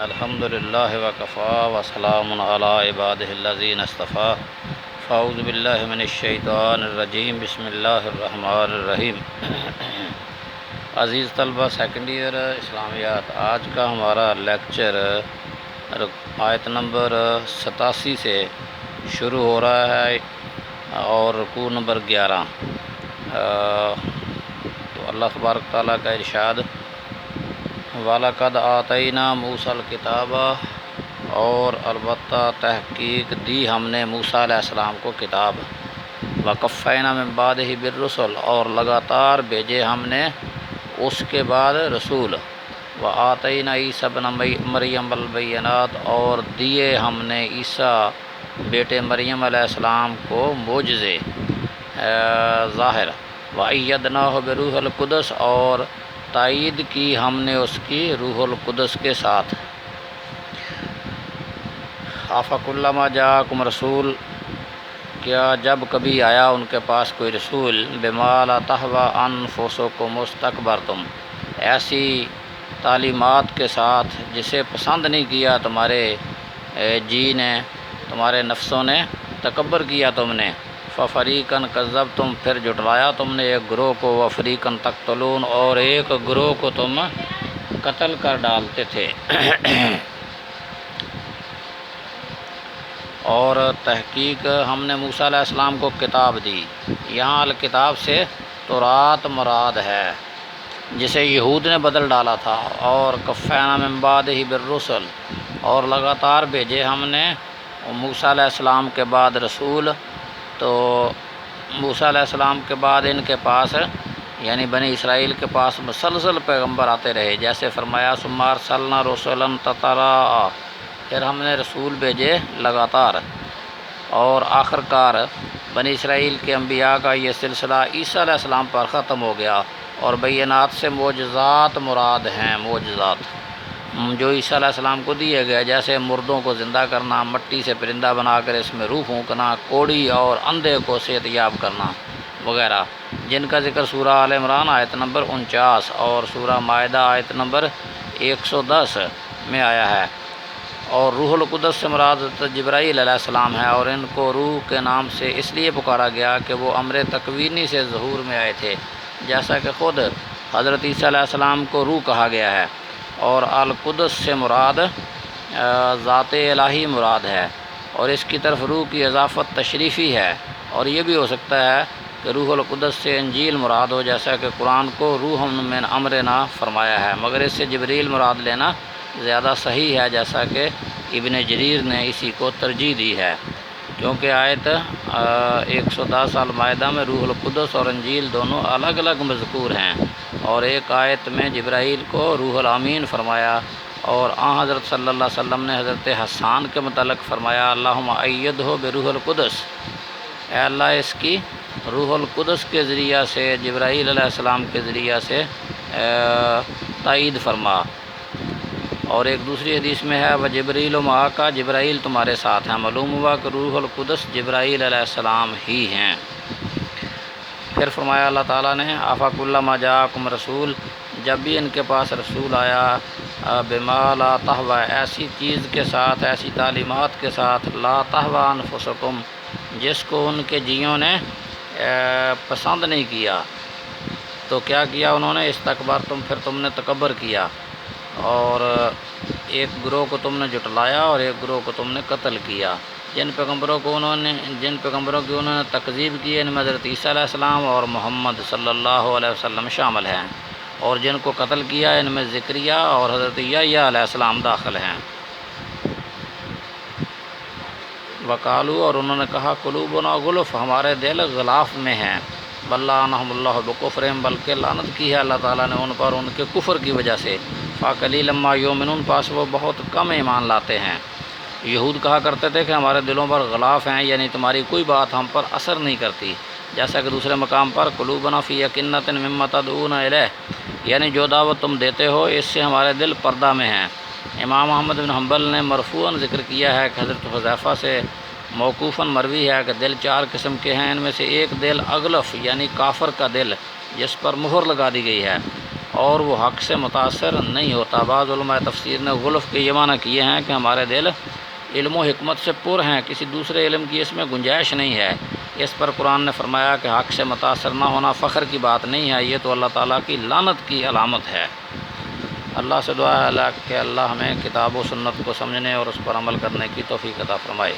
الحمد للہ وکفا وسلام علی عبادہ الذین اصطفیٰ فاعوذ باللہ من الشیطان الرجیم بسم اللہ الرحمن الرحیم۔ عزیز طلبہ سیکنڈ ایئر اسلامیات، آج کا ہمارا لیکچر آیت نمبر 87 سے شروع ہو رہا ہے اور رکوع نمبر 11۔ تو اللہ تبارک تعالیٰ کا ارشاد، وَلَقَدْ آتَيْنَا مُوسَى الْكِتَابَ، اور البتہ تحقیق دی ہم نے موسیٰ علیہ السلام کو کتاب، وَقَفَّيْنَا مِن بَعْدِهِ بِالرُّسُلِ، اور لگاتار بھیجے ہم نے اس کے بعد رسول، وَآتَيْنَا عِیسیٰ ابْنَ مَرْیَمَ الْبَیِّنَاتِ، اور دیے ہم نے عیسیٰ بیٹے مریم علیہ السلام کو معجزے ظاہر، وَأَیَّدْنَاهُ بِرُوحِ الْقُدُسِ، اور تائید کی ہم نے اس کی روح القدس کے ساتھ۔ أَفَكُلَّمَا جَاءَكُمْ رَسُولٌ، کیا جب کبھی آیا ان کے پاس کوئی رسول، بِمَا لَا تَهْوَىٰ أَنفُسُكُمُ اسْتَكْبَرْتُمْ، ایسی تعلیمات کے ساتھ جسے پسند نہیں کیا تمہارے جی نے، تمہارے نفسوں نے تکبر کیا تم نے، فَفَرِيقًا كَذَّبْتُمْ، پھر جھٹلایا تم نے ایک گروہ کو، وَفَرِيقًا تَقْتُلُونَ، اور ایک گروہ کو تم قتل کر ڈالتے تھے۔ اور تحقیق ہم نے موسیٰ علیہ السلام کو کتاب دی، یہاں الکتاب سے تورات مراد ہے جسے یہود نے بدل ڈالا تھا، اور کفینا من بعدہ بالرسل، اور لگاتار بھیجے ہم نے موسیٰ علیہ السلام کے بعد رسول۔ تو موسیٰ علیہ السلام کے بعد ان کے پاس یعنی بنی اسرائیل کے پاس مسلسل پیغمبر آتے رہے، جیسے فرمایا ثم ارسلنا رسلا تترا، پھر ہم نے رسول بھیجے لگاتار، اور آخر کار بنی اسرائیل کے انبیاء کا یہ سلسلہ عیسیٰ علیہ السلام پر ختم ہو گیا، اور بینات سے معجزات مراد ہیں، معجزات جو عیسیٰ علیہ السلام کو دیے گئے، جیسے مردوں کو زندہ کرنا، مٹی سے پرندہ بنا کر اس میں روح پھونکنا، کوڑی اور اندھے کو صحت یاب کرنا وغیرہ، جن کا ذکر سورہ آل عمران آیت نمبر 49 اور سورہ مائدہ آیت نمبر 110 میں آیا ہے۔ اور روح القدس سے مراد جبرائیل علیہ السلام ہے، اور ان کو روح کے نام سے اس لیے پکارا گیا کہ وہ امر تکوینی سے ظہور میں آئے تھے، جیسا کہ خود حضرت عیسیٰ علیہ السلام کو روح کہا گیا ہے، اور القدس سے مراد ذات الہی مراد ہے، اور اس کی طرف روح کی اضافت تشریفی ہے، اور یہ بھی ہو سکتا ہے کہ روح القدس سے انجیل مراد ہو، جیسا کہ قرآن کو روح من امرنا فرمایا ہے، مگر اس سے جبریل مراد لینا زیادہ صحیح ہے، جیسا کہ ابن جریر نے اسی کو ترجیح دی ہے، کیونکہ آیت 110 المائدہ میں روح القدس اور انجیل دونوں الگ الگ مذکور ہیں، اور ایک آیت میں جبرائیل کو روح الامین فرمایا، اور حضرت صلی اللہ علیہ وسلم نے حضرت حسان کے متعلق فرمایا اللہم ایدہ بروح القدس، اے اللہ اس کی روح القدس کے ذریعہ سے، جبرائیل علیہ السلام کے ذریعہ سے تائید فرما۔ اور ایک دوسری حدیث میں ہے وجبریل معاک، جبرائیل تمہارے ساتھ ہیں، معلوم ہوا کہ روح القدس جبرائیل علیہ السلام ہی ہیں۔ پھر فرمایا اللہ تعالیٰ نے افکلما جاءکم رسول، جب بھی ان کے پاس رسول آیا، بما لا تہویٰ، ایسی چیز کے ساتھ، ایسی تعلیمات کے ساتھ، لا تہویٰ انفسکم، جس کو ان کے جیوں نے پسند نہیں کیا، تو کیا کیا انہوں نے، استکبرتم، پھر تم نے تکبر کیا، اور ایک گروہ کو تم نے جھٹلایا اور ایک گروہ کو تم نے قتل کیا۔ جن پیغمبروں کی انہوں نے تکذیب کی، ان میں حضرت عیسیٰ علیہ السلام اور محمد صلی اللہ علیہ وسلم شامل ہیں، اور جن کو قتل کیا ان میں زکریا اور حضرت یحییٰ علیہ السلام داخل ہیں۔ وقالو، اور انہوں نے کہا قلوبنا غلف، ہمارے دل غلاف میں ہیں، بل لعنہم اللہ بکفرہم، بلکہ لعنت کی ہے اللہ تعالیٰ نے ان پر ان کے کفر کی وجہ سے، فقلیلا ما یؤمنون، پاس وہ بہت کم ایمان لاتے ہیں۔ یہود کہا کرتے تھے کہ ہمارے دلوں پر غلاف ہیں، یعنی تمہاری کوئی بات ہم پر اثر نہیں کرتی، جیسا کہ دوسرے مقام پر قلوبنا فی اکنۃ مما تدعون الیہ، یعنی جو دعوت تم دیتے ہو اس سے ہمارے دل پردہ میں ہیں۔ امام احمد بن حنبل نے مرفوعاً ذکر کیا ہے کہ حضرت حذیفہ سے موقوفاً مروی ہے کہ دل 4 قسم کے ہیں، ان میں سے ایک دل اغلف یعنی کافر کا دل، جس پر مہر لگا دی گئی ہے، اور وہ حق سے متاثر نہیں ہوتا۔ بعض علماء تفسیر نے غلف کے یہ معنی کیے ہیں کہ ہمارے دل علم و حکمت سے پر ہیں، کسی دوسرے علم کی اس میں گنجائش نہیں ہے۔ اس پر قرآن نے فرمایا کہ حق سے متاثر نہ ہونا فخر کی بات نہیں ہے، یہ تو اللہ تعالیٰ کی لعنت کی علامت ہے۔ اللہ سے دعا ہے کہ اللہ ہمیں کتاب و سنت کو سمجھنے اور اس پر عمل کرنے کی توفیق عطا فرمائے۔